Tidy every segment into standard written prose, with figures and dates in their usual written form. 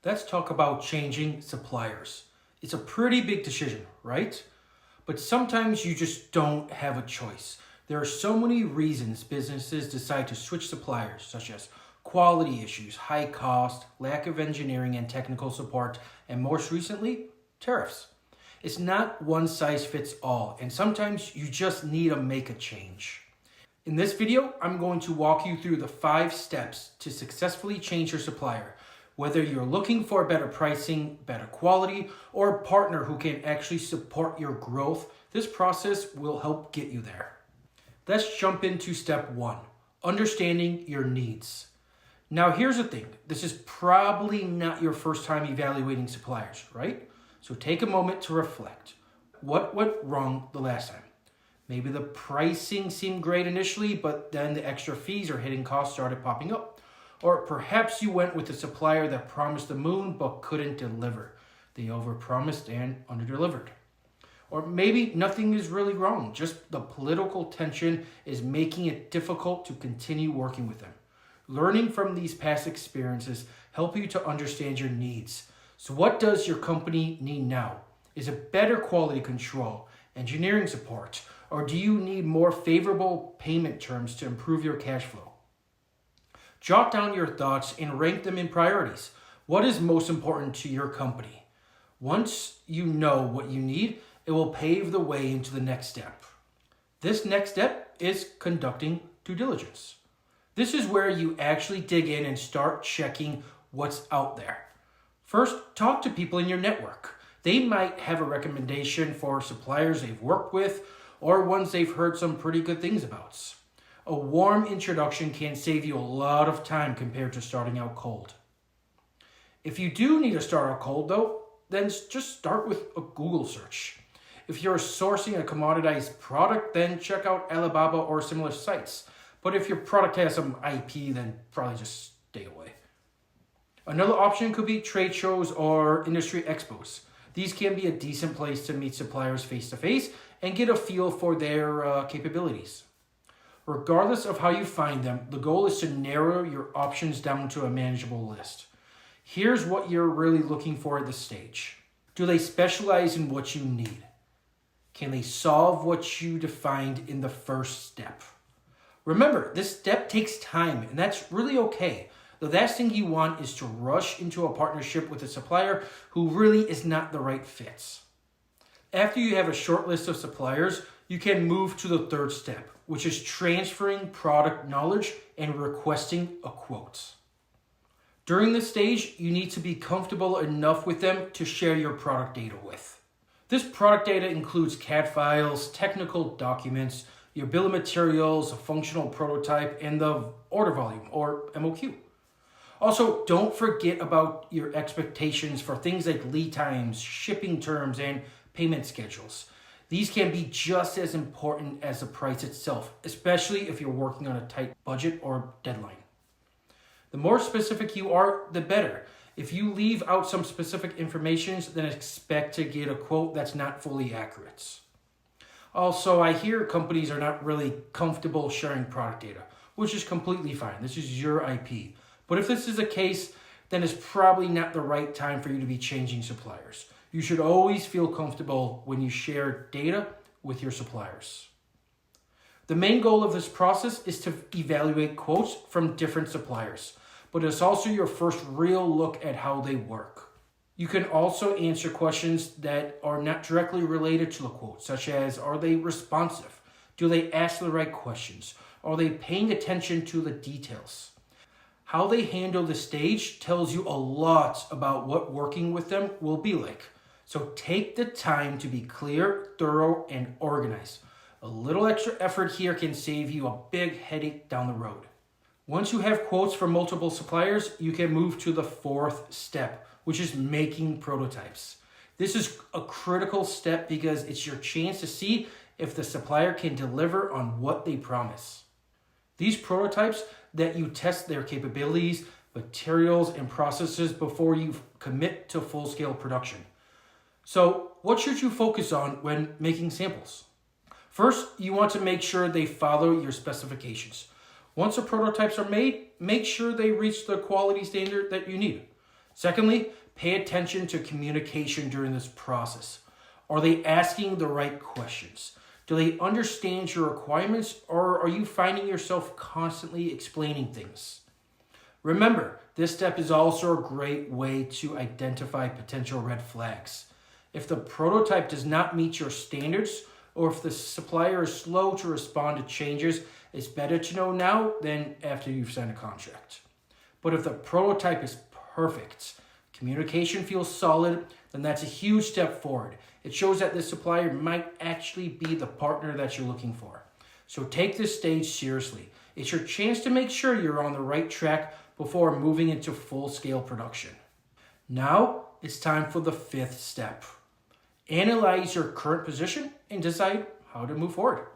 Let's talk about changing suppliers. It's a pretty big decision, right? But sometimes you just don't have a choice. There are so many reasons businesses decide to switch suppliers, such as quality issues, high cost, lack of engineering and technical support, and most recently, tariffs. It's not one size fits all, and sometimes you just need to make a change. In this video, I'm going to walk you through the 5 steps to successfully change your supplier. Whether you're looking for better pricing, better quality, or a partner who can actually support your growth, this process will help get you there. Let's jump into step 1, understanding your needs. Now here's the thing, this is probably not your first time evaluating suppliers, right? So take a moment to reflect. What went wrong the last time? Maybe the pricing seemed great initially, but then the extra fees or hidden costs started popping up. Or perhaps you went with a supplier that promised the moon but couldn't deliver. They overpromised and underdelivered. Or maybe nothing is really wrong, just the political tension is making it difficult to continue working with them. Learning from these past experiences help you to understand your needs. So what does your company need now? Is it better quality control, engineering support, or do you need more favorable payment terms to improve your cash flow? Jot down your thoughts and rank them in priorities. What is most important to your company? Once you know what you need, it will pave the way into the next step. This next step is conducting due diligence. This is where you actually dig in and start checking what's out there. First, talk to people in your network. They might have a recommendation for suppliers they've worked with or ones they've heard some pretty good things about. A warm introduction can save you a lot of time compared to starting out cold. If you do need to start out cold though, then just start with a Google search. If you're sourcing a commoditized product, then check out Alibaba or similar sites. But if your product has some IP, then probably just stay away. Another option could be trade shows or industry expos. These can be a decent place to meet suppliers face to face and get a feel for their capabilities. Regardless of how you find them, the goal is to narrow your options down to a manageable list. Here's what you're really looking for at this stage. Do they specialize in what you need? Can they solve what you defined in the first step? Remember, this step takes time, and that's really okay. The last thing you want is to rush into a partnership with a supplier who really is not the right fit. After you have a short list of suppliers, you can move to the 3rd step, which is transferring product knowledge and requesting a quote. During this stage, you need to be comfortable enough with them to share your product data with. This product data includes CAD files, technical documents, your bill of materials, a functional prototype, and the order volume, or MOQ. Also, don't forget about your expectations for things like lead times, shipping terms, and payment schedules. These can be just as important as the price itself, especially if you're working on a tight budget or deadline. The more specific you are, the better. If you leave out some specific information, then expect to get a quote that's not fully accurate. Also, I hear companies are not really comfortable sharing product data, which is completely fine. This is your IP. But if this is the case, then it's probably not the right time for you to be changing suppliers. You should always feel comfortable when you share data with your suppliers. The main goal of this process is to evaluate quotes from different suppliers, but it's also your first real look at how they work. You can also answer questions that are not directly related to the quote, such as, are they responsive? Do they ask the right questions? Are they paying attention to the details? How they handle the stage tells you a lot about what working with them will be like. So take the time to be clear, thorough, and organized. A little extra effort here can save you a big headache down the road. Once you have quotes from multiple suppliers, you can move to the 4th step, which is making prototypes. This is a critical step because it's your chance to see if the supplier can deliver on what they promise. These prototypes that you test their capabilities, materials, and processes before you commit to full-scale production. So what should you focus on when making samples? First, you want to make sure they follow your specifications. Once the prototypes are made, make sure they reach the quality standard that you need. Secondly, pay attention to communication during this process. Are they asking the right questions? Do they understand your requirements, or are you finding yourself constantly explaining things? Remember, this step is also a great way to identify potential red flags. If the prototype does not meet your standards, or if the supplier is slow to respond to changes, it's better to know now than after you've signed a contract. But if the prototype is perfect, communication feels solid, then that's a huge step forward. It shows that this supplier might actually be the partner that you're looking for. So take this stage seriously. It's your chance to make sure you're on the right track before moving into full-scale production. Now, it's time for the fifth step. Analyze your current position and decide how to move forward.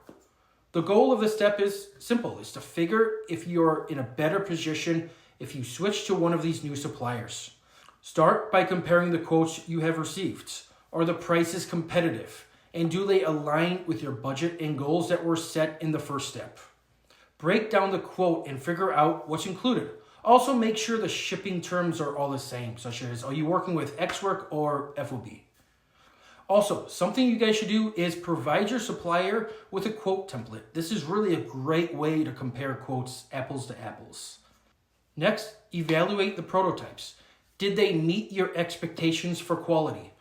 The goal of this step is simple. It's to figure if you're in a better position if you switch to one of these new suppliers. Start by comparing the quotes you have received. Are the prices competitive? And do they align with your budget and goals that were set in the first step? Break down the quote and figure out what's included. Also, make sure the shipping terms are all the same, such as are you working with X work or FOB? Also, something you guys should do is provide your supplier with a quote template. This is really a great way to compare quotes apples to apples. Next, evaluate the prototypes. Did they meet your expectations for quality?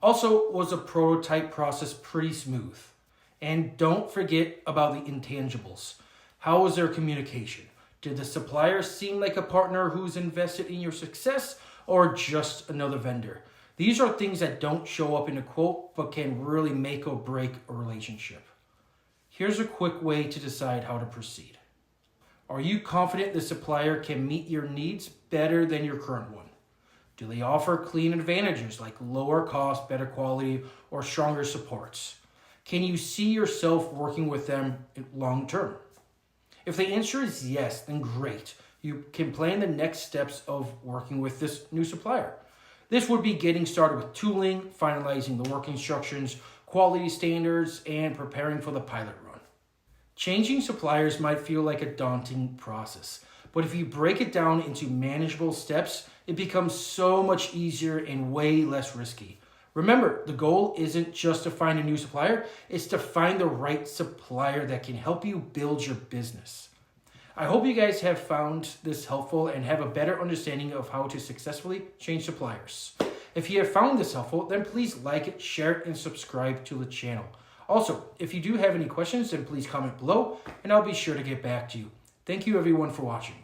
Also, was the prototype process pretty smooth? And don't forget about the intangibles. How was their communication? Did the supplier seem like a partner who's invested in your success or just another vendor? These are things that don't show up in a quote but can really make or break a relationship. Here's a quick way to decide how to proceed. Are you confident the supplier can meet your needs better than your current one? Do they offer clean advantages like lower cost, better quality, or stronger supports? Can you see yourself working with them long term? If the answer is yes, then great. You can plan the next steps of working with this new supplier. This would be getting started with tooling, finalizing the work instructions, quality standards, and preparing for the pilot run. Changing suppliers might feel like a daunting process, but if you break it down into manageable steps, it becomes so much easier and way less risky. Remember, the goal isn't just to find a new supplier, it's to find the right supplier that can help you build your business. I hope you guys have found this helpful and have a better understanding of how to successfully change suppliers. If you have found this helpful, then please like it, share it, and subscribe to the channel. Also, if you do have any questions, then please comment below, and I'll be sure to get back to you. Thank you everyone for watching.